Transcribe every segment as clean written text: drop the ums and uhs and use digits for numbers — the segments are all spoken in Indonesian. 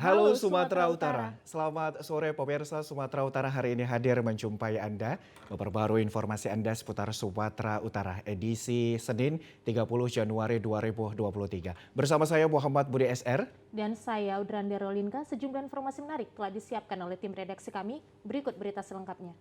Halo Halo Sumatera Sumatera Utara, Utara. selamat sore pemirsa Sumatera Utara hari ini hadir menjumpai Anda, memperbarui informasi Anda seputar Sumatera Utara edisi Senin 30 Januari 2023. Bersama saya Muhammad Budi SR. Dan saya Udranda Rolinka, sejumlah informasi menarik telah disiapkan oleh tim redaksi kami. Berikut berita selengkapnya.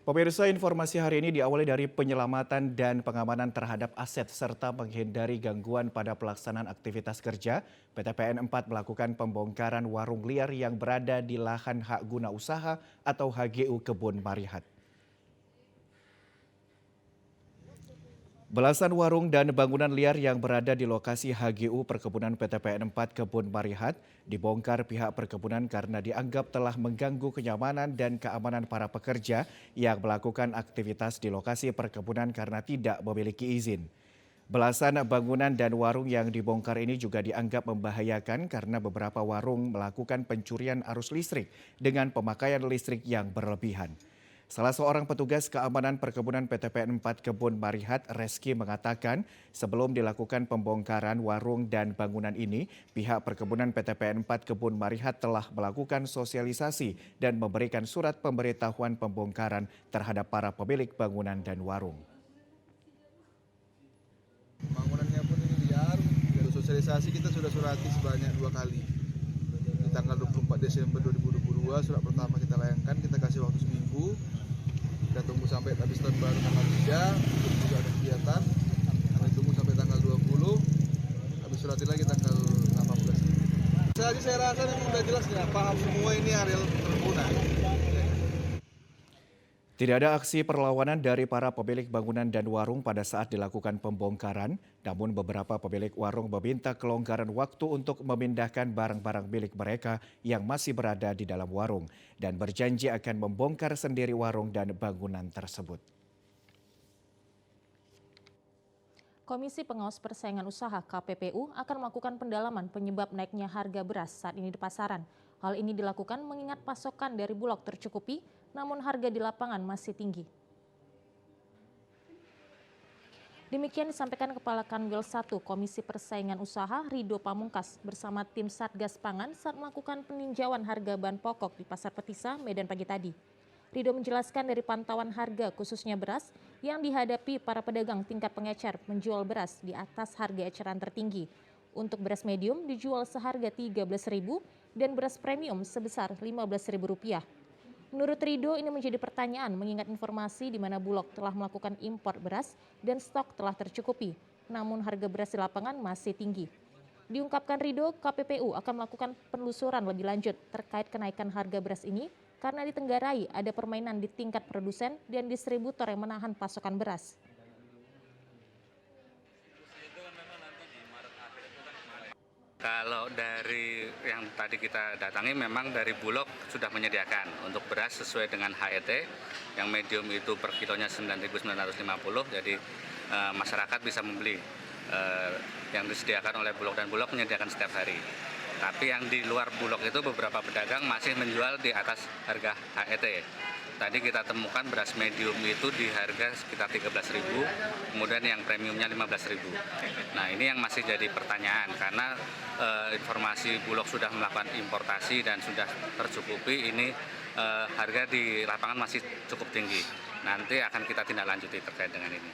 Pemirsa, informasi hari ini diawali dari penyelamatan dan pengamanan terhadap aset serta menghindari gangguan pada pelaksanaan aktivitas kerja. PT PN 4 melakukan pembongkaran warung liar yang berada di lahan hak guna usaha atau HGU Kebun Marihat. Belasan warung dan bangunan liar yang berada di lokasi HGU Perkebunan PT PN 4 Kebun Marihat dibongkar pihak perkebunan karena dianggap telah mengganggu kenyamanan dan keamanan para pekerja yang melakukan aktivitas di lokasi perkebunan karena tidak memiliki izin. Belasan bangunan dan warung yang dibongkar ini juga dianggap membahayakan karena beberapa warung melakukan pencurian arus listrik dengan pemakaian listrik yang berlebihan. Salah seorang petugas keamanan perkebunan PT PN 4 Kebun Marihat, Reski, mengatakan sebelum dilakukan pembongkaran warung dan bangunan ini, pihak perkebunan PT PN 4 Kebun Marihat telah melakukan sosialisasi dan memberikan surat pemberitahuan pembongkaran terhadap para pemilik bangunan dan warung. Bangunannya pun ini liar, jalur sosialisasi kita sudah surati sebanyak 2 kali. Di tanggal 24 Desember 2022, surat pertama kita layangkan, kita kasih waktu seminggu. Kita tunggu sampai habis tahun baru tanggal 3, untuk juga ada kegiatan. Kami tunggu sampai tanggal 20, habis surati lagi tanggal 18. Saya rasa ini sudah jelas ya, paham semua ini area perkebunan. Tidak ada aksi perlawanan dari para pemilik bangunan dan warung pada saat dilakukan pembongkaran, namun beberapa pemilik warung meminta kelonggaran waktu untuk memindahkan barang-barang milik mereka yang masih berada di dalam warung dan berjanji akan membongkar sendiri warung dan bangunan tersebut. Komisi Pengawas Persaingan Usaha KPPU akan melakukan pendalaman penyebab naiknya harga beras saat ini di pasaran. Hal ini dilakukan mengingat pasokan dari Bulog tercukupi, namun harga di lapangan masih tinggi. Demikian disampaikan Kepala Kanwil 1 Komisi Persaingan Usaha Rido Pamungkas bersama tim Satgas Pangan saat melakukan peninjauan harga bahan pokok di Pasar Petisa, Medan pagi tadi. Rido menjelaskan dari pantauan harga khususnya beras yang dihadapi para pedagang tingkat pengecer menjual beras di atas harga eceran tertinggi. Untuk beras medium dijual seharga Rp13.000 dan beras premium sebesar Rp15.000. Menurut Rido, ini menjadi pertanyaan mengingat informasi di mana Bulog telah melakukan impor beras dan stok telah tercukupi, namun harga beras di lapangan masih tinggi. Diungkapkan Rido, KPPU akan melakukan penelusuran lebih lanjut terkait kenaikan harga beras ini karena ditenggarai ada permainan di tingkat produsen dan distributor yang menahan pasokan beras. Kalau dari yang tadi kita datangi memang dari Bulog sudah menyediakan untuk beras sesuai dengan HET yang medium itu per kilonya 9.950, jadi masyarakat bisa membeli yang disediakan oleh Bulog dan Bulog menyediakan setiap hari. Tapi yang di luar Bulog itu beberapa pedagang masih menjual di atas harga HET. Tadi kita temukan beras medium itu di harga sekitar Rp13.000, kemudian yang premiumnya Rp15.000. Nah, ini yang masih jadi pertanyaan karena informasi Bulog sudah melakukan importasi dan sudah tercukupi, ini harga di lapangan masih cukup tinggi. Nanti akan kita tindak lanjuti terkait dengan ini.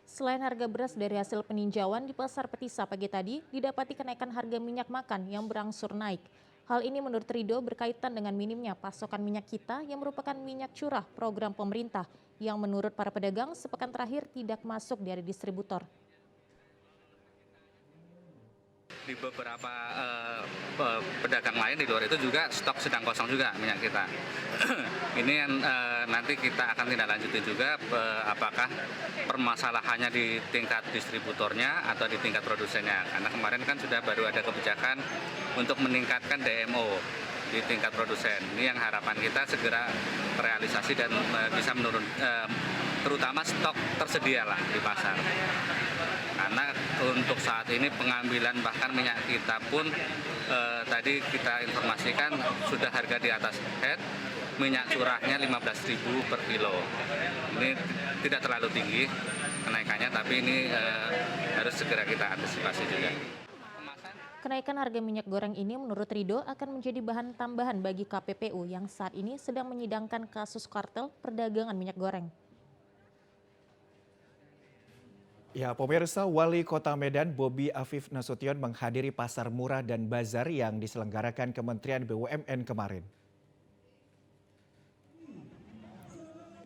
Selain harga beras dari hasil peninjauan di Pasar Petisa pagi tadi, didapati kenaikan harga minyak makan yang berangsur naik. Hal ini menurut Rido berkaitan dengan minimnya pasokan minyak kita yang merupakan minyak curah program pemerintah yang menurut para pedagang sepekan terakhir tidak masuk dari distributor. Di beberapa pedagang lain di luar itu juga stok sedang kosong juga minyak kita. Ini yang nanti kita akan tindak lanjuti juga apakah permasalahannya di tingkat distributornya atau di tingkat produsennya. Karena kemarin kan sudah baru ada kebijakan untuk meningkatkan DMO di tingkat produsen. Ini yang harapan kita segera realisasi dan bisa menurun, terutama stok tersedia lah di pasar. Karena untuk saat ini pengambilan bahkan minyak kita pun tadi kita informasikan sudah harga di atas head minyak curahnya 15.000 per kilo. Ini tidak terlalu tinggi kenaikannya, tapi ini harus segera kita antisipasi juga. Kenaikan harga minyak goreng ini menurut Ridho akan menjadi bahan tambahan bagi KPPU yang saat ini sedang menyidangkan kasus kartel perdagangan minyak goreng. Ya, pemirsa, Wali Kota Medan Bobi Afif Nasution menghadiri pasar murah dan bazar yang diselenggarakan Kementerian BUMN kemarin.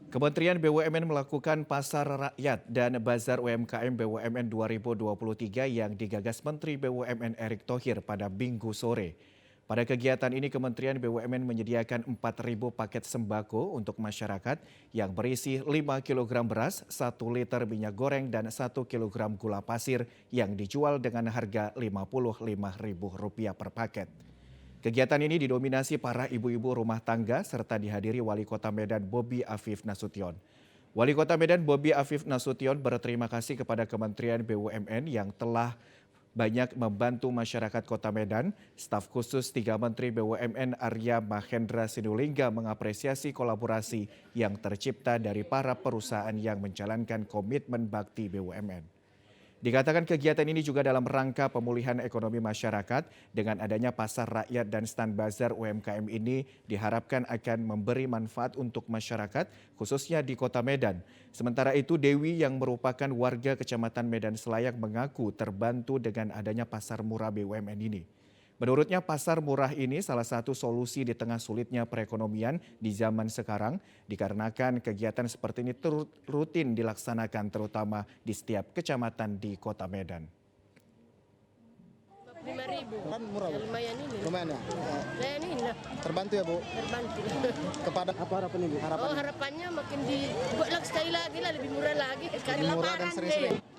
Kementerian BUMN melakukan pasar rakyat dan bazar UMKM BUMN 2023 yang digagas Menteri BUMN Erick Thohir pada Minggu sore. Pada kegiatan ini Kementerian BUMN menyediakan 4.000 paket sembako untuk masyarakat yang berisi 5 kg beras, 1 liter minyak goreng, dan 1 kg gula pasir yang dijual dengan harga Rp55.000 per paket. Kegiatan ini didominasi para ibu-ibu rumah tangga serta dihadiri Wali Kota Medan Bobi Afif Nasution. Wali Kota Medan Bobi Afif Nasution berterima kasih kepada Kementerian BUMN yang telah banyak membantu masyarakat Kota Medan. Staf khusus 3 Menteri BUMN Arya Mahendra Sinulinga mengapresiasi kolaborasi yang tercipta dari para perusahaan yang menjalankan komitmen bakti BUMN. Dikatakan kegiatan ini juga dalam rangka pemulihan ekonomi masyarakat. Dengan adanya pasar rakyat dan stand bazar UMKM ini diharapkan akan memberi manfaat untuk masyarakat khususnya di Kota Medan. Sementara itu Dewi yang merupakan warga Kecamatan Medan Selayak mengaku terbantu dengan adanya pasar murah BUMN ini. Menurutnya pasar murah ini salah satu solusi di tengah sulitnya perekonomian di zaman sekarang dikarenakan kegiatan seperti ini rutin dilaksanakan terutama di setiap kecamatan di Kota Medan. 5.000 Kan murah, Bu. ya, lumayan ini. Lumayan ya? Saya ini lah, Terbantu ya, Bu? terbantu. Kepada apa harapan Ibu? Oh, harapannya makin dibuat lagi sekali lagi lah, lebih murah lagi. Sekali Lebih murah dan lebaran sering-sering. deh.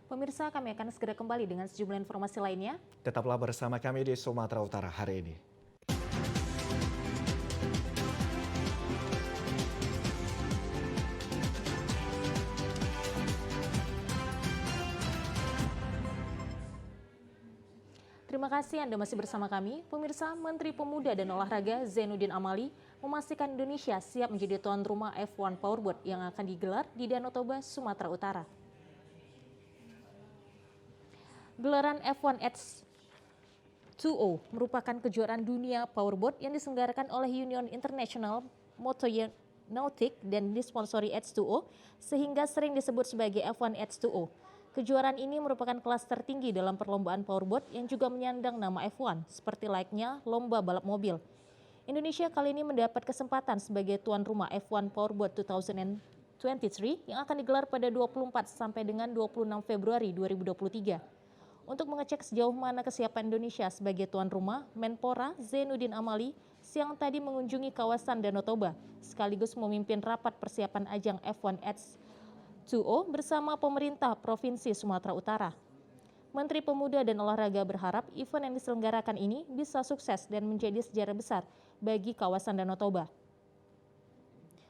Pemirsa, kami akan segera kembali dengan sejumlah informasi lainnya. Tetaplah bersama kami di Sumatera Utara hari ini. Terima kasih Anda masih bersama kami. Pemirsa, Menteri Pemuda dan Olahraga Zainuddin Amali memastikan Indonesia siap menjadi tuan rumah F1 Powerboat yang akan digelar di Danau Toba, Sumatera Utara. Gelaran F1 H2O merupakan kejuaraan dunia powerboat yang diselenggarakan oleh Union International Motonautic dan disponsori H2O sehingga sering disebut sebagai F1 H2O. Kejuaraan ini merupakan kelas tertinggi dalam perlombaan powerboat yang juga menyandang nama F1 seperti layaknya lomba balap mobil. Indonesia kali ini mendapat kesempatan sebagai tuan rumah F1 Powerboat 2023 yang akan digelar pada 24 sampai dengan 26 Februari 2023. Untuk mengecek sejauh mana kesiapan Indonesia sebagai tuan rumah, Menpora Zainuddin Amali siang tadi mengunjungi kawasan Danau Toba, sekaligus memimpin rapat persiapan ajang F1 H2O bersama pemerintah Provinsi Sumatera Utara. Menteri Pemuda dan Olahraga berharap event yang diselenggarakan ini bisa sukses dan menjadi sejarah besar bagi kawasan Danau Toba.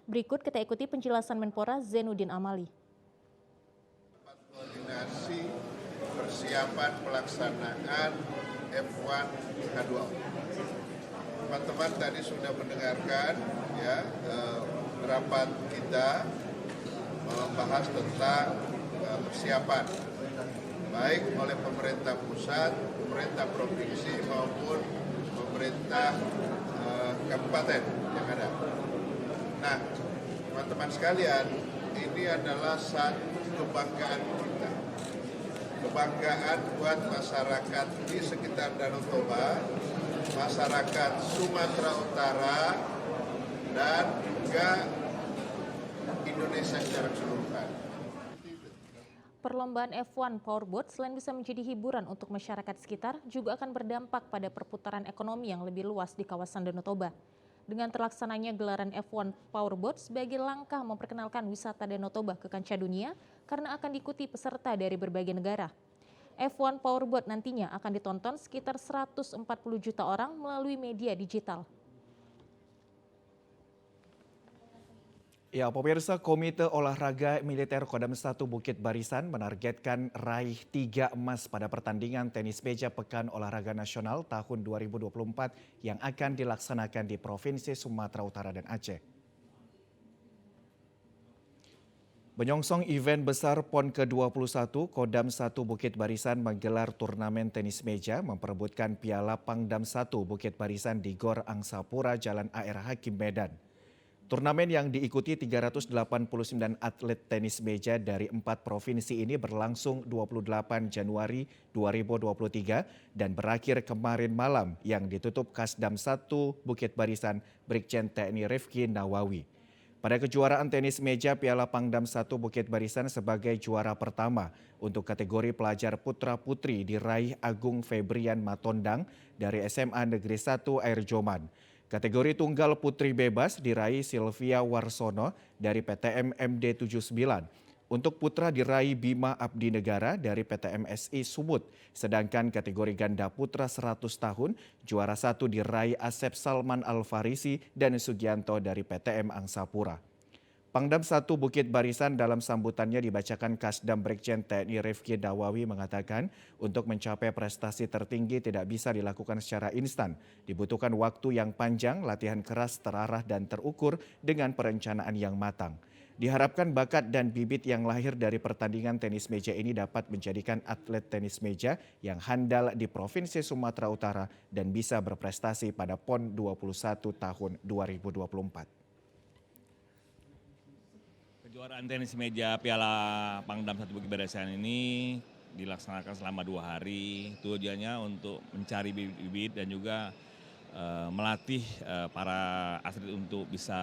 Berikut kita ikuti penjelasan Menpora Zainuddin Amali. Koordinasi persiapan pelaksanaan F1 H2O. Teman-teman tadi sudah mendengarkan ya rapat kita membahas tentang persiapan baik oleh pemerintah pusat, pemerintah provinsi maupun pemerintah kabupaten yang ada. Nah, teman-teman sekalian, ini adalah satu kebanggaan kita. Kebanggaan buat masyarakat di sekitar Danau Toba, masyarakat Sumatera Utara, dan juga Indonesia secara keseluruhan. Perlombaan F1 Powerboat selain bisa menjadi hiburan untuk masyarakat sekitar, juga akan berdampak pada perputaran ekonomi yang lebih luas di kawasan Danau Toba. Dengan terlaksananya gelaran F1 Powerboat sebagai langkah memperkenalkan wisata Danau Toba ke kancah dunia karena akan diikuti peserta dari berbagai negara. F1 Powerboat nantinya akan ditonton sekitar 140 juta orang melalui media digital. Ya, pemirsa, Komite Olahraga Militer Kodam 1 Bukit Barisan menargetkan raih 3 emas pada pertandingan tenis meja Pekan Olahraga Nasional tahun 2024 yang akan dilaksanakan di Provinsi Sumatera Utara dan Aceh. Menyongsong event besar PON ke-21, Kodam 1 Bukit Barisan menggelar turnamen tenis meja memperebutkan Piala Pangdam 1 Bukit Barisan di Gor Angsapura, Jalan AR Hakim Medan. Turnamen yang diikuti 389 atlet tenis meja dari 4 provinsi ini berlangsung 28 Januari 2023 dan berakhir kemarin malam yang ditutup Kasdam 1 Bukit Barisan Brigjen TNI Rifki Nawawi. Pada kejuaraan tenis meja Piala Pangdam 1 Bukit Barisan sebagai juara pertama untuk kategori pelajar putra-putri diraih Agung Febrian Matondang dari SMA Negeri 1 Air Joman. Kategori tunggal putri bebas diraih Sylvia Warsono dari PTM MD 79. Untuk putra diraih Bima Abdi Negara dari PTM SI Sumut. Sedangkan kategori ganda putra 100 tahun, juara 1 diraih Asep Salman Al-Farisi dan Sugianto dari PTM Angsapura. Pangdam 1 Bukit Barisan dalam sambutannya dibacakan Kasdam Brigjen TNI Rifki Nawawi mengatakan untuk mencapai prestasi tertinggi tidak bisa dilakukan secara instan. Dibutuhkan waktu yang panjang, latihan keras, terarah dan terukur dengan perencanaan yang matang. Diharapkan bakat dan bibit yang lahir dari pertandingan tenis meja ini dapat menjadikan atlet tenis meja yang handal di Provinsi Sumatera Utara dan bisa berprestasi pada PON 21 tahun 2024. Kejuaraan tenis meja Piala Pangdam 1 Bukit Barisan ini dilaksanakan selama 2 hari. Tujuannya untuk mencari bibit dan juga melatih para atlet untuk bisa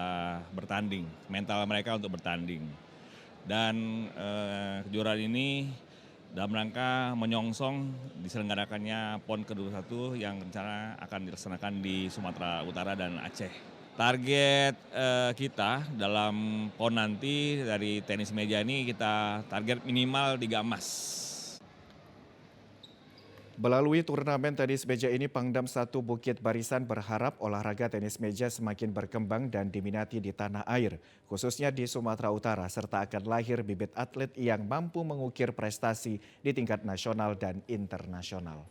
bertanding, mental mereka untuk bertanding. Dan kejuaraan ini dalam rangka menyongsong diselenggarakannya PON ke-21 yang rencana akan dilaksanakan di Sumatera Utara dan Aceh. Target kita dalam PON nanti dari tenis meja ini kita target minimal 3 emas. Melalui turnamen tenis meja ini, Pangdam 1 Bukit Barisan berharap olahraga tenis meja semakin berkembang dan diminati di tanah air, khususnya di Sumatera Utara, serta akan lahir bibit atlet yang mampu mengukir prestasi di tingkat nasional dan internasional.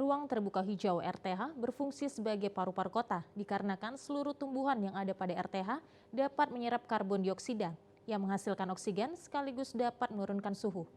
Ruang terbuka hijau RTH berfungsi sebagai paru-paru kota dikarenakan seluruh tumbuhan yang ada pada RTH dapat menyerap karbon dioksida yang menghasilkan oksigen sekaligus dapat menurunkan suhu.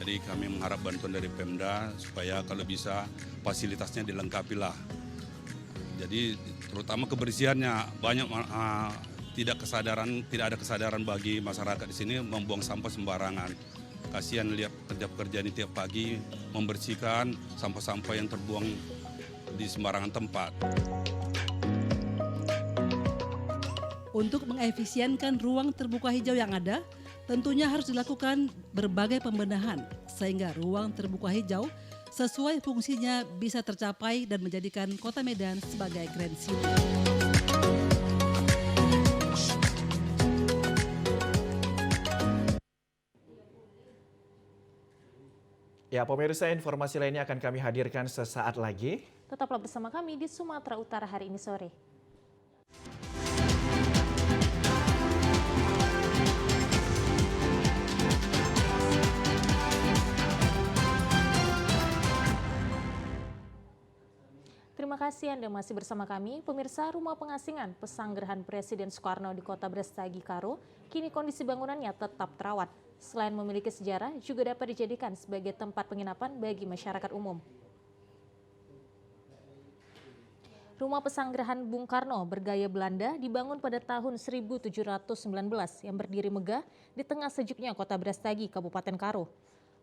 Jadi kami mengharap bantuan dari Pemda supaya kalau bisa fasilitasnya dilengkapi lah. Jadi terutama kebersihannya banyak tidak ada kesadaran bagi masyarakat di sini membuang sampah sembarangan. Kasihan lihat pekerja ini tiap pagi membersihkan sampah-sampah yang terbuang di sembarangan tempat. Untuk mengefisienkan ruang terbuka hijau yang ada, tentunya harus dilakukan berbagai pembenahan sehingga ruang terbuka hijau sesuai fungsinya bisa tercapai dan menjadikan Kota Medan sebagai Grand City. Ya, pemirsa, informasi lainnya akan kami hadirkan sesaat lagi. Tetaplah bersama kami di Sumatera Utara hari ini sore. Terima kasih Anda masih bersama kami. Pemirsa, rumah pengasingan Pesanggerahan Presiden Soekarno di Kota Brastagi, Karo, kini kondisi bangunannya tetap terawat. Selain memiliki sejarah, juga dapat dijadikan sebagai tempat penginapan bagi masyarakat umum. Rumah Pesanggerahan Bung Karno bergaya Belanda dibangun pada tahun 1719 yang berdiri megah di tengah sejuknya Kota Brastagi, Kabupaten Karo.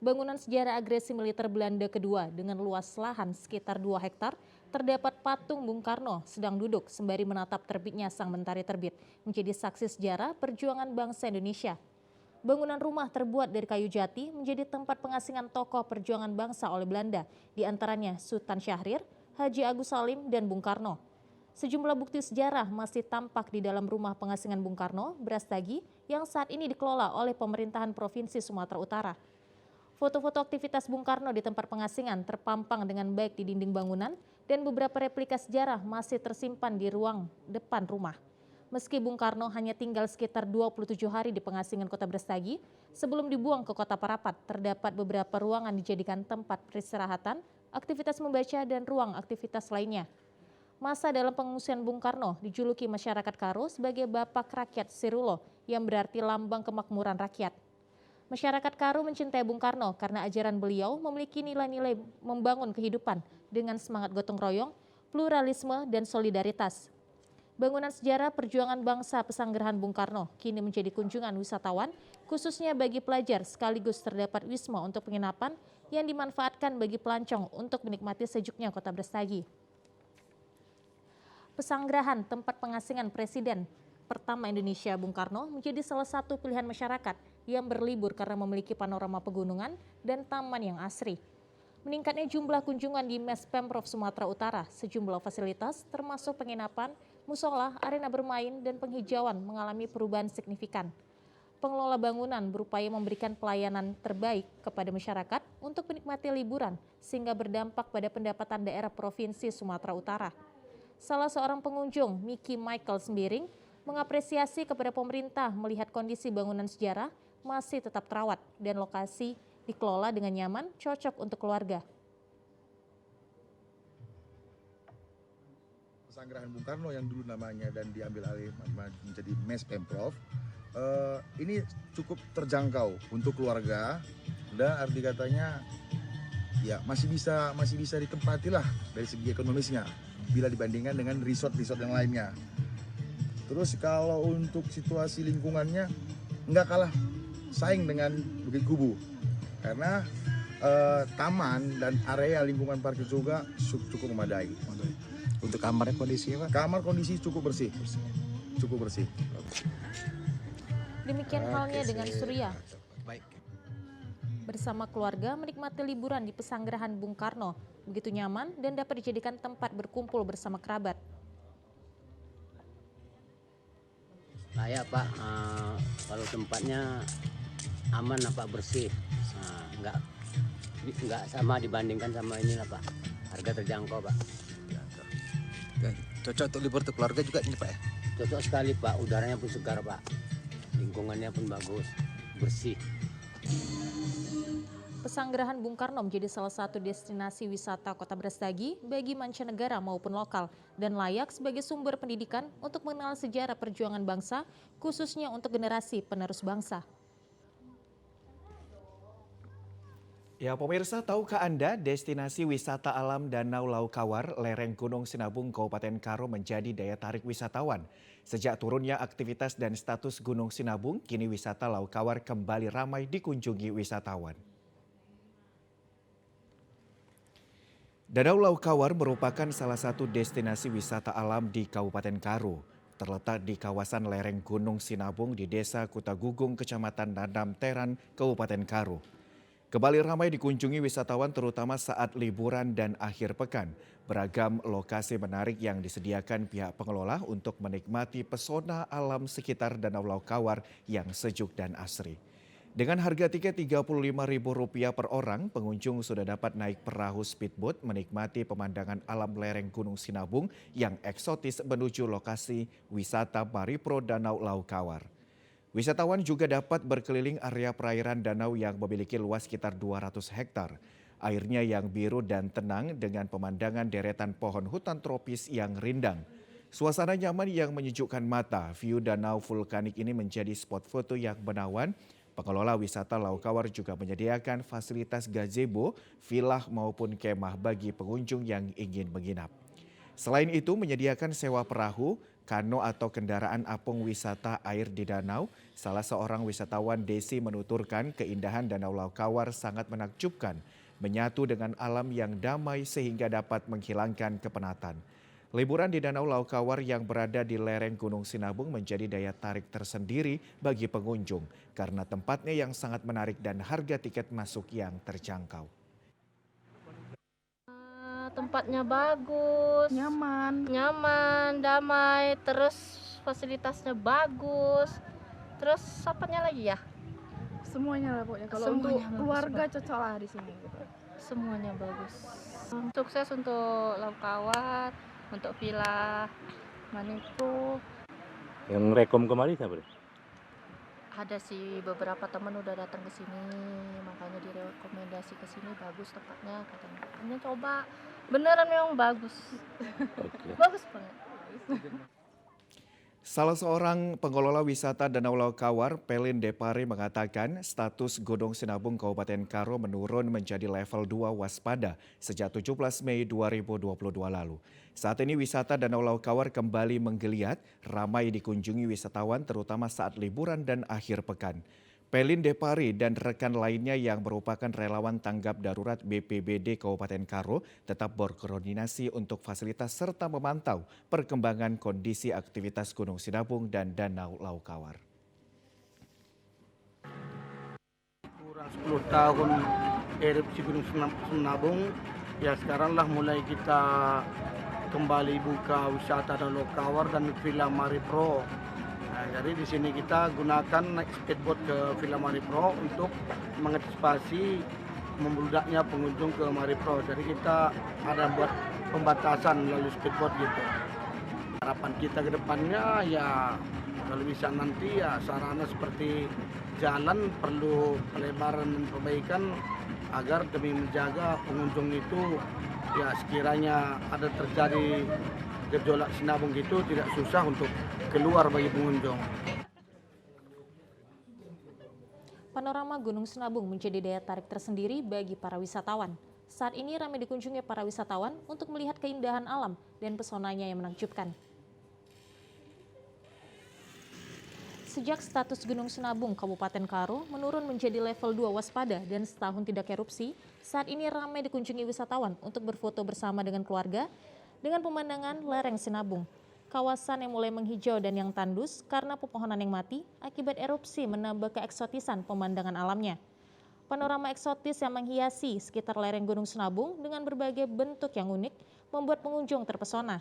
Bangunan sejarah agresi militer Belanda kedua dengan luas lahan sekitar 2 hektar, terdapat patung Bung Karno sedang duduk sembari menatap terbitnya sang mentari terbit, menjadi saksi sejarah perjuangan bangsa Indonesia. Bangunan rumah terbuat dari kayu jati menjadi tempat pengasingan tokoh perjuangan bangsa oleh Belanda, di antaranya Sultan Syahrir, Haji Agus Salim, dan Bung Karno. Sejumlah bukti sejarah masih tampak di dalam rumah pengasingan Bung Karno, Brastagi, yang saat ini dikelola oleh pemerintahan Provinsi Sumatera Utara. Foto-foto aktivitas Bung Karno di tempat pengasingan terpampang dengan baik di dinding bangunan dan beberapa replika sejarah masih tersimpan di ruang depan rumah. Meski Bung Karno hanya tinggal sekitar 27 hari di pengasingan Kota Brastagi, sebelum dibuang ke Kota Parapat, terdapat beberapa ruangan dijadikan tempat peristirahatan, aktivitas membaca, dan ruang aktivitas lainnya. Masa dalam pengungsian Bung Karno dijuluki masyarakat Karo sebagai Bapak Rakyat Sirulo, yang berarti lambang kemakmuran rakyat. Masyarakat Karo mencintai Bung Karno karena ajaran beliau memiliki nilai-nilai membangun kehidupan dengan semangat gotong royong, pluralisme, dan solidaritas. Bangunan sejarah perjuangan bangsa Pesanggerahan Bung Karno kini menjadi kunjungan wisatawan, khususnya bagi pelajar, sekaligus terdapat wisma untuk penginapan yang dimanfaatkan bagi pelancong untuk menikmati sejuknya Kota Brastagi. Pesanggerahan tempat pengasingan Presiden pertama Indonesia Bung Karno menjadi salah satu pilihan masyarakat yang berlibur karena memiliki panorama pegunungan dan taman yang asri. Meningkatnya jumlah kunjungan di Mes Pemprov Sumatera Utara, sejumlah fasilitas termasuk penginapan, musola, arena bermain, dan penghijauan mengalami perubahan signifikan. Pengelola bangunan berupaya memberikan pelayanan terbaik kepada masyarakat untuk menikmati liburan sehingga berdampak pada pendapatan daerah Provinsi Sumatera Utara. Salah seorang pengunjung, Miki Michael Sembiring, mengapresiasi kepada pemerintah melihat kondisi bangunan sejarah masih tetap terawat dan lokasi dikelola dengan nyaman, cocok untuk keluarga. Pesanggerahan Bung Karno yang dulu namanya dan diambil alih menjadi Mes Pemprov, ini cukup terjangkau untuk keluarga dan arti katanya ya masih bisa ditempati lah dari segi ekonomisnya bila dibandingkan dengan resort-resort yang lainnya. Terus kalau untuk situasi lingkungannya nggak kalah saing dengan Bukit Kubu karena taman dan area lingkungan parkir juga cukup memadai. Untuk kamarnya kondisinya, Pak? Kamar kondisi cukup bersih. Demikian halnya dengan Surya. Bersama keluarga menikmati liburan di Pesanggerahan Bung Karno, begitu nyaman dan dapat dijadikan tempat berkumpul bersama kerabat. Layak Pak, kalau tempatnya aman Pak, bersih, nggak sama dibandingkan sama inilah Pak, harga terjangkau Pak. Cocok untuk libur untuk keluarga juga ini Pak ya? Cocok sekali Pak, udaranya pun segar Pak, lingkungannya pun bagus, bersih. Pesanggerahan Bung Karno menjadi salah satu destinasi wisata Kota Brastagi bagi mancanegara maupun lokal dan layak sebagai sumber pendidikan untuk mengenal sejarah perjuangan bangsa, khususnya untuk generasi penerus bangsa. Ya pemirsa, tahukah Anda destinasi wisata alam Danau Laukawar, lereng Gunung Sinabung, Kabupaten Karo menjadi daya tarik wisatawan. Sejak turunnya aktivitas dan status Gunung Sinabung, kini wisata Laukawar kembali ramai dikunjungi wisatawan. Danau Laukawar merupakan salah satu destinasi wisata alam di Kabupaten Karo. Terletak di kawasan lereng Gunung Sinabung di Desa Kutagugung, Kecamatan Nadam Teran, Kabupaten Karo. Kembali ramai dikunjungi wisatawan terutama saat liburan dan akhir pekan. Beragam lokasi menarik yang disediakan pihak pengelola untuk menikmati pesona alam sekitar Danau Laukawar yang sejuk dan asri. Dengan harga tiket Rp35.000 per orang, pengunjung sudah dapat naik perahu speedboat menikmati pemandangan alam lereng Gunung Sinabung yang eksotis menuju lokasi wisata Maripro Danau Laukawar. Wisatawan juga dapat berkeliling area perairan danau yang memiliki luas sekitar 200 hektar. Airnya yang biru dan tenang dengan pemandangan deretan pohon hutan tropis yang rindang. Suasana nyaman yang menyejukkan mata, view danau vulkanik ini menjadi spot foto yang menawan. Pengelola wisata Laukawar juga menyediakan fasilitas gazebo, villa maupun kemah bagi pengunjung yang ingin menginap. Selain itu menyediakan sewa perahu, kano atau kendaraan apung wisata air di danau. Salah seorang wisatawan Desi menuturkan keindahan Danau Laukawar sangat menakjubkan, menyatu dengan alam yang damai sehingga dapat menghilangkan kepenatan. Liburan di Danau Laukawar yang berada di lereng Gunung Sinabung menjadi daya tarik tersendiri bagi pengunjung karena tempatnya yang sangat menarik dan harga tiket masuk yang terjangkau. Tempatnya bagus, nyaman, damai, terus fasilitasnya bagus, terus apanya lagi ya? Semuanya lah pokoknya. Kalau untuk keluarga cocok lah di sini. Gitu. Semuanya bagus. Sukses untuk Laukawar, untuk Villa Maripro. Yang rekom kemarin siapa deh? Ada sih beberapa teman udah datang ke sini, makanya direkomendasi ke sini, bagus tempatnya katanya. Coba beneran memang bagus. Okay. Bagus banget. Salah seorang pengelola wisata Danau Laukawar, Pelin Depari mengatakan status Gunung Sinabung Kabupaten Karo menurun menjadi level 2 waspada sejak 17 Mei 2022 lalu. Saat ini wisata Danau Laukawar kembali menggeliat, ramai dikunjungi wisatawan terutama saat liburan dan akhir pekan. Pelin Depari dan rekan lainnya yang merupakan relawan tanggap darurat BPBD Kabupaten Karo tetap berkoordinasi untuk fasilitas serta memantau perkembangan kondisi aktivitas Gunung Sinabung dan Danau Laukawar. Kurang 10 tahun erupsi Gunung Sinabung, ya sekaranglah mulai kita kembali buka wisata Danau Laukawar dan Villa Maripro. Nah, jadi di sini kita gunakan naik speedboat ke Villa Maripro untuk mengantisipasi membludaknya pengunjung ke Maripro. Jadi kita ada buat pembatasan melalui speedboat gitu. Harapan kita ke depannya ya kalau bisa nanti ya sarana seperti jalan perlu pelebaran dan perbaikan agar demi menjaga pengunjung itu ya sekiranya ada terjadi gejolak Sinabung gitu tidak susah untuk keluar bagi pengunjung. Panorama Gunung Sinabung menjadi daya tarik tersendiri bagi para wisatawan. Saat ini ramai dikunjungi para wisatawan untuk melihat keindahan alam dan pesonanya yang menakjubkan. Sejak status Gunung Sinabung Kabupaten Karo menurun menjadi level 2 waspada dan setahun tidak erupsi, saat ini ramai dikunjungi wisatawan untuk berfoto bersama dengan keluarga dengan pemandangan lereng Sinabung. Kawasan yang mulai menghijau dan yang tandus karena pepohonan yang mati akibat erupsi menambah keeksotisan pemandangan alamnya. Panorama eksotis yang menghiasi sekitar lereng Gunung Sinabung dengan berbagai bentuk yang unik membuat pengunjung terpesona.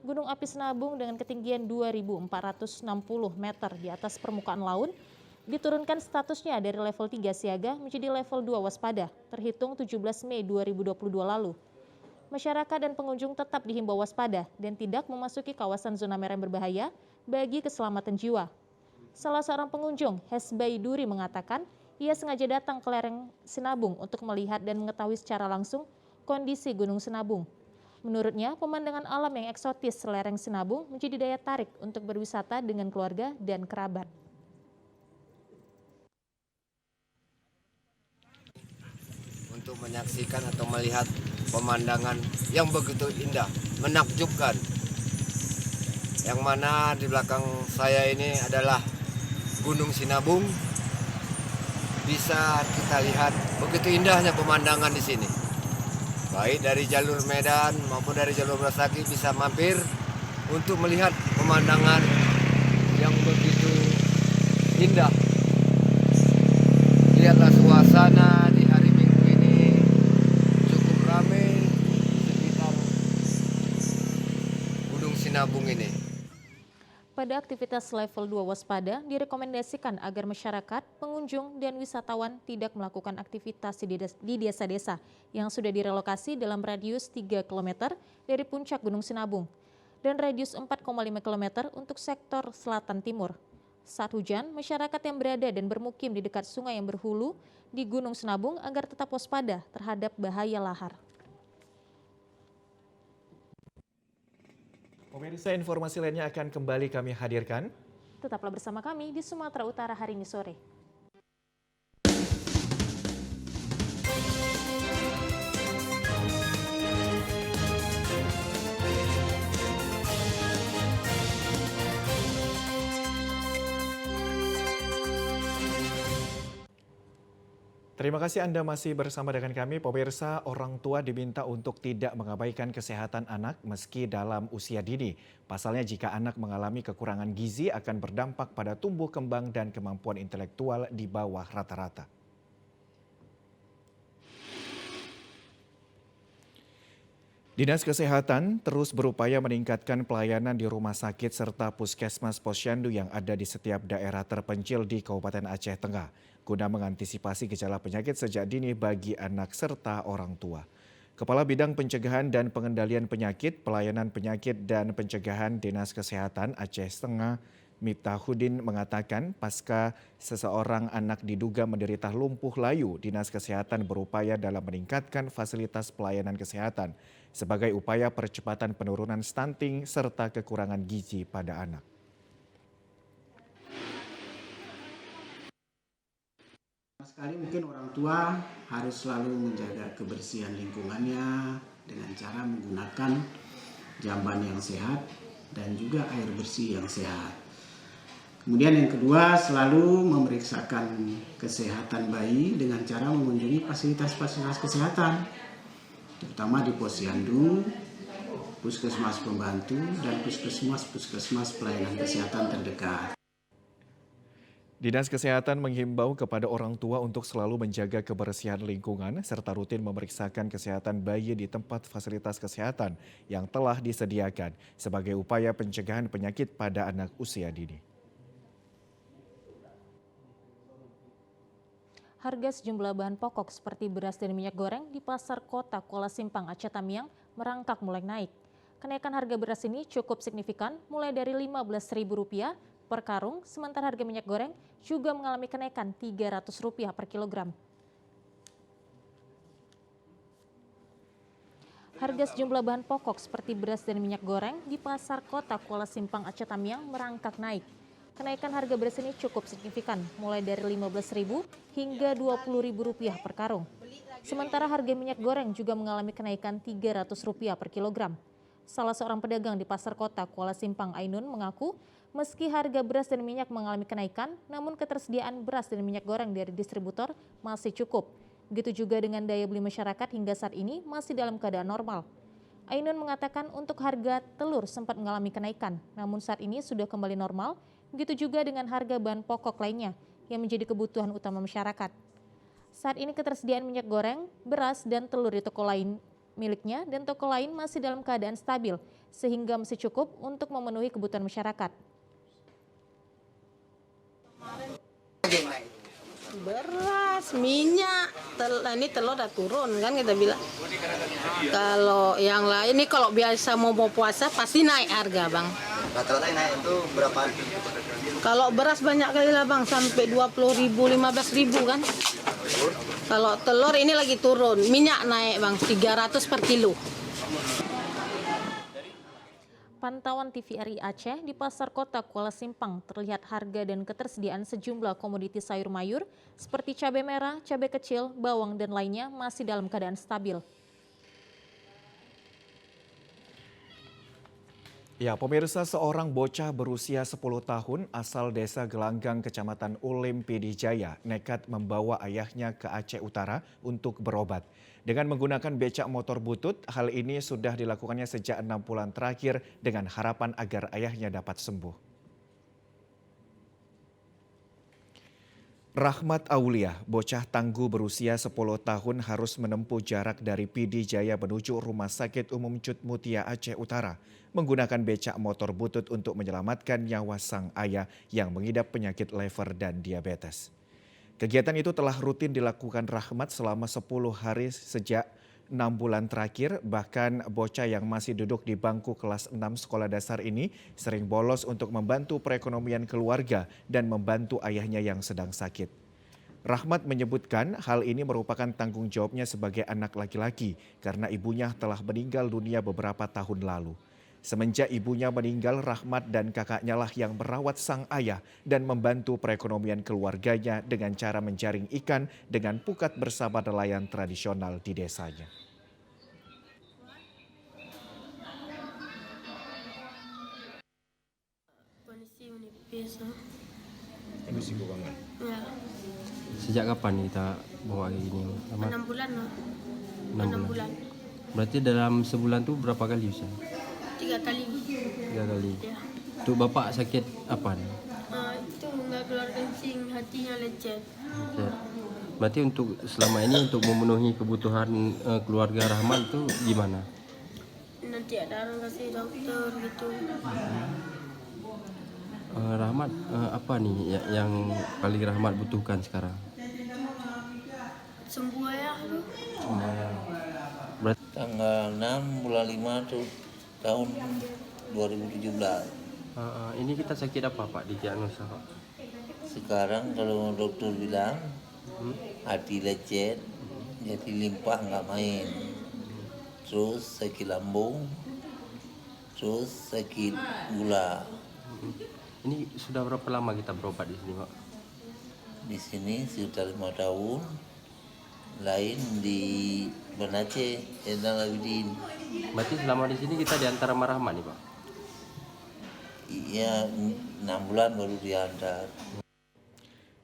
Gunung api Sinabung dengan ketinggian 2.460 meter di atas permukaan laut diturunkan statusnya dari level 3 siaga menjadi level 2 waspada terhitung 17 Mei 2022 lalu. Masyarakat dan pengunjung tetap dihimbau waspada dan tidak memasuki kawasan zona merah yang berbahaya bagi keselamatan jiwa. Salah seorang pengunjung, Hesbai Duri, mengatakan ia sengaja datang ke lereng Sinabung untuk melihat dan mengetahui secara langsung kondisi Gunung Sinabung. Menurutnya, pemandangan alam yang eksotis lereng Sinabung menjadi daya tarik untuk berwisata dengan keluarga dan kerabat. untuk menyaksikan atau melihat pemandangan yang begitu indah, menakjubkan. Yang mana di belakang saya ini adalah Gunung Sinabung. Bisa kita lihat begitu indahnya pemandangan di sini. Baik dari jalur Medan maupun dari jalur Brastagi bisa mampir untuk melihat pemandangan yang begitu indah. Lihatlah suasana di hari Minggu ini cukup ramai sekitar Gunung Sinabung ini. Pada aktivitas level 2 waspada, direkomendasikan agar masyarakat, pengunjung, dan wisatawan tidak melakukan aktivitas di desa-desa yang sudah direlokasi dalam radius 3 km dari puncak Gunung Sinabung dan radius 4,5 km untuk sektor selatan timur. Saat hujan, masyarakat yang berada dan bermukim di dekat sungai yang berhulu di Gunung Sinabung agar tetap waspada terhadap bahaya lahar. Pemirsa, informasi lainnya akan kembali kami hadirkan. Tetaplah bersama kami di Sumatera Utara hari ini sore. Terima kasih Anda masih bersama dengan kami. Pemirsa, orang tua diminta untuk tidak mengabaikan kesehatan anak meski dalam usia dini. Pasalnya jika anak mengalami kekurangan gizi akan berdampak pada tumbuh kembang dan kemampuan intelektual di bawah rata-rata. Dinas Kesehatan terus berupaya meningkatkan pelayanan di rumah sakit serta puskesmas posyandu yang ada di setiap daerah terpencil di Kabupaten Aceh Tengah, guna mengantisipasi gejala penyakit sejak dini bagi anak serta orang tua. Kepala Bidang Pencegahan dan Pengendalian Penyakit, Pelayanan Penyakit dan Pencegahan Dinas Kesehatan Aceh Tengah, Miftahudin mengatakan pasca seseorang anak diduga menderita lumpuh layu, Dinas Kesehatan berupaya dalam meningkatkan fasilitas pelayanan kesehatan sebagai upaya percepatan penurunan stunting serta kekurangan gizi pada anak. Sekali mungkin orang tua harus selalu menjaga kebersihan lingkungannya dengan cara menggunakan jamban yang sehat dan juga air bersih yang sehat. Kemudian yang kedua, selalu memeriksakan kesehatan bayi dengan cara mengunjungi fasilitas-fasilitas kesehatan, terutama di posyandu, puskesmas pembantu, dan puskesmas pelayanan kesehatan terdekat. Dinas Kesehatan menghimbau kepada orang tua untuk selalu menjaga kebersihan lingkungan serta rutin memeriksakan kesehatan bayi di tempat fasilitas kesehatan yang telah disediakan sebagai upaya pencegahan penyakit pada anak usia dini. Harga sejumlah bahan pokok seperti beras dan minyak goreng di pasar kota Kuala Simpang, Aceh Tamiang merangkak mulai naik. Kenaikan harga beras ini cukup signifikan, mulai dari Rp15.000 per karung, sementara harga minyak goreng juga mengalami kenaikan Rp300 per kilogram. Harga sejumlah bahan pokok seperti beras dan minyak goreng di pasar kota Kuala Simpang, Aceh Tamiang merangkak naik. Kenaikan harga beras ini cukup signifikan, mulai dari Rp15.000 hingga Rp20.000 per karung. Sementara harga minyak goreng juga mengalami kenaikan Rp300 per kilogram. Salah seorang pedagang di pasar kota Kuala Simpang, Ainun, mengaku meski harga beras dan minyak mengalami kenaikan, namun ketersediaan beras dan minyak goreng dari distributor masih cukup. Begitu juga dengan daya beli masyarakat hingga saat ini masih dalam keadaan normal. Ainun mengatakan untuk harga telur sempat mengalami kenaikan, namun saat ini sudah kembali normal. Begitu juga dengan harga bahan pokok lainnya yang menjadi kebutuhan utama masyarakat. Saat ini ketersediaan minyak goreng, beras, dan telur di toko lain miliknya dan toko lain masih dalam keadaan stabil sehingga masih cukup untuk memenuhi kebutuhan masyarakat. Beras, minyak, ini telur udah turun kan kita bilang. Kalau yang lain ini kalau biasa mau puasa pasti naik harga bang. Rata-rata naik itu berapa? Kalau beras banyak kali lah bang, sampai 20.000, 15.000 kan. Kalau telur ini lagi turun, minyak naik bang, 300 per kilo. Pantauan TVRI Aceh di Pasar Kota Kuala Simpang terlihat harga dan ketersediaan sejumlah komoditi sayur mayur seperti cabai merah, cabai kecil, bawang, dan lainnya masih dalam keadaan stabil. Ya, pemirsa, seorang bocah berusia 10 tahun asal desa Gelanggang, Kecamatan Ulim, PD Jaya, nekat membawa ayahnya ke Aceh Utara untuk berobat. Dengan menggunakan becak motor butut, hal ini sudah dilakukannya sejak 6 bulan terakhir dengan harapan agar ayahnya dapat sembuh. Rahmat Aulia, bocah tangguh berusia 10 tahun harus menempuh jarak dari PD Jaya menuju Rumah Sakit Umum Cut Mutia Aceh Utara menggunakan becak motor butut untuk menyelamatkan nyawa sang ayah yang mengidap penyakit lever dan diabetes. Kegiatan itu telah rutin dilakukan Rahmat selama 10 hari sejak 6 bulan terakhir, bahkan bocah yang masih duduk di bangku kelas 6 sekolah dasar ini sering bolos untuk membantu perekonomian keluarga dan membantu ayahnya yang sedang sakit. Rahmat menyebutkan hal ini merupakan tanggung jawabnya sebagai anak laki-laki karena ibunya telah meninggal dunia beberapa tahun lalu. Semenjak ibunya meninggal, Rahmat dan kakaknya lah yang merawat sang ayah dan membantu perekonomian keluarganya dengan cara menjaring ikan dengan pukat bersama nelayan tradisional di desanya. Kondisi menipis. Kondisi keuangan. Ya. Sejak kapan kita bawa ini? 6 bulan loh. 6 bulan. Berarti dalam sebulan tuh berapa kali usaha? 3 kali. 3 kali. Ya. Untuk bapak sakit apa nih? Itu nggak keluar kencing, hatinya lecet. Berarti untuk selama ini untuk memenuhi kebutuhan keluarga Rahmat itu gimana? Nanti ada orang kasih dokter gitu. Rahmat apa nih yang paling Rahmat butuhkan sekarang? Sembuh ya. Berarti tanggal 6 bulan 5 tuh tahun 2017. Ini kita sakit apa Pak di diagnosa Pak? Sekarang kalau dokter bilang hati lecet, jadi limpah nggak main, terus sakit lambung, terus sakit gula. Ini sudah berapa lama kita berobat di sini Pak? Di sini sudah 5 tahun. Lain di Banace, Endang Abidin. Berarti selama di sini kita diantar sama Rahmat nih Pak? Iya, 6 bulan baru diantar.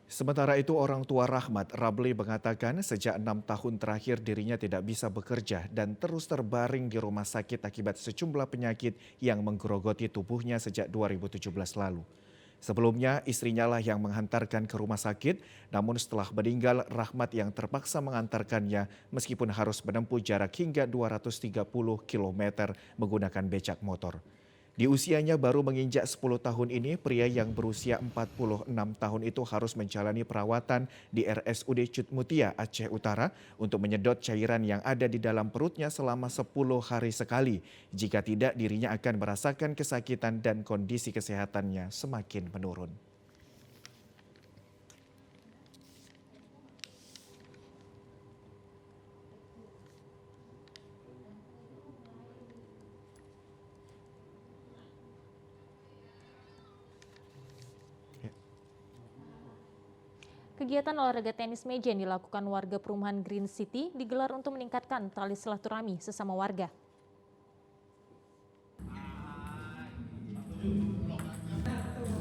Sementara itu orang tua Rahmat, Rabli, mengatakan sejak 6 tahun terakhir dirinya tidak bisa bekerja dan terus terbaring di rumah sakit akibat sejumlah penyakit yang menggerogoti tubuhnya sejak 2017 lalu. Sebelumnya istrinya lah yang menghantarkan ke rumah sakit, namun setelah meninggal Rahmat yang terpaksa mengantarkannya meskipun harus menempuh jarak hingga 230 km menggunakan becak motor. Di usianya baru menginjak 10 tahun ini, pria yang berusia 46 tahun itu harus menjalani perawatan di RSUD Cut Mutia, Aceh Utara untuk menyedot cairan yang ada di dalam perutnya selama 10 hari sekali. Jika tidak, dirinya akan merasakan kesakitan dan kondisi kesehatannya semakin menurun. Kegiatan olahraga tenis meja yang dilakukan warga perumahan Green City digelar untuk meningkatkan tali silaturahmi sesama warga.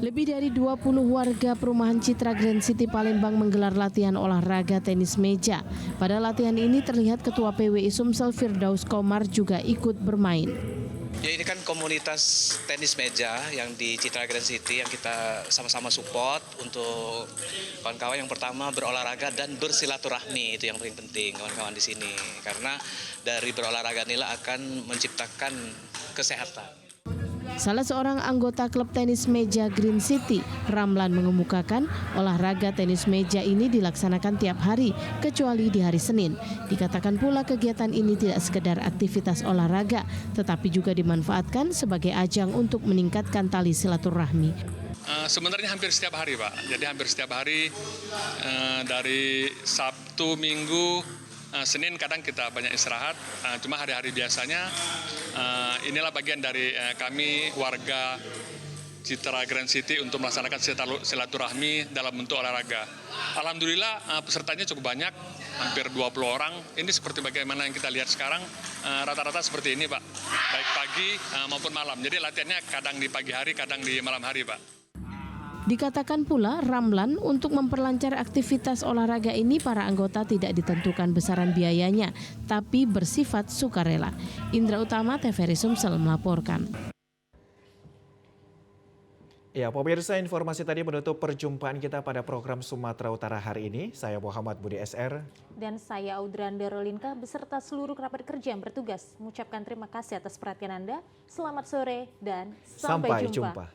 Lebih dari 20 warga perumahan Citra Green City Palembang menggelar latihan olahraga tenis meja. Pada latihan ini terlihat Ketua PWI Sumsel Firdaus Komar juga ikut bermain. Ya, ini kan komunitas tenis meja yang di Citra Grand City yang kita sama-sama support untuk kawan-kawan yang pertama berolahraga dan bersilaturahmi, itu yang paling penting kawan-kawan di sini. Karena dari berolahraga inilah akan menciptakan kesehatan. Salah seorang anggota klub tenis meja Green City, Ramlan, mengemukakan olahraga tenis meja ini dilaksanakan tiap hari kecuali di hari Senin. Dikatakan pula kegiatan ini tidak sekedar aktivitas olahraga, tetapi juga dimanfaatkan sebagai ajang untuk meningkatkan tali silaturahmi. Sebenarnya hampir setiap hari Pak, jadi hampir setiap hari dari Sabtu, Minggu, Senin kadang kita banyak istirahat, cuma hari-hari biasanya inilah bagian dari kami warga Citra Grand City untuk melaksanakan silaturahmi dalam bentuk olahraga. Alhamdulillah pesertanya cukup banyak, hampir 20 orang. Ini seperti bagaimana yang kita lihat sekarang, rata-rata seperti ini Pak, baik pagi maupun malam. Jadi latihannya kadang di pagi hari, kadang di malam hari Pak. Dikatakan pula Ramlan untuk memperlancar aktivitas olahraga ini para anggota tidak ditentukan besaran biayanya, tapi bersifat sukarela. Indra Utama, TVRI Sumsel melaporkan. Ya, pemirsa, informasi tadi menutup perjumpaan kita pada program Sumatera Utara hari ini. Saya Muhammad Budi SR. Dan saya Audrander Rolinka beserta seluruh kerabat kerja yang bertugas mengucapkan terima kasih atas perhatian Anda. Selamat sore dan sampai jumpa.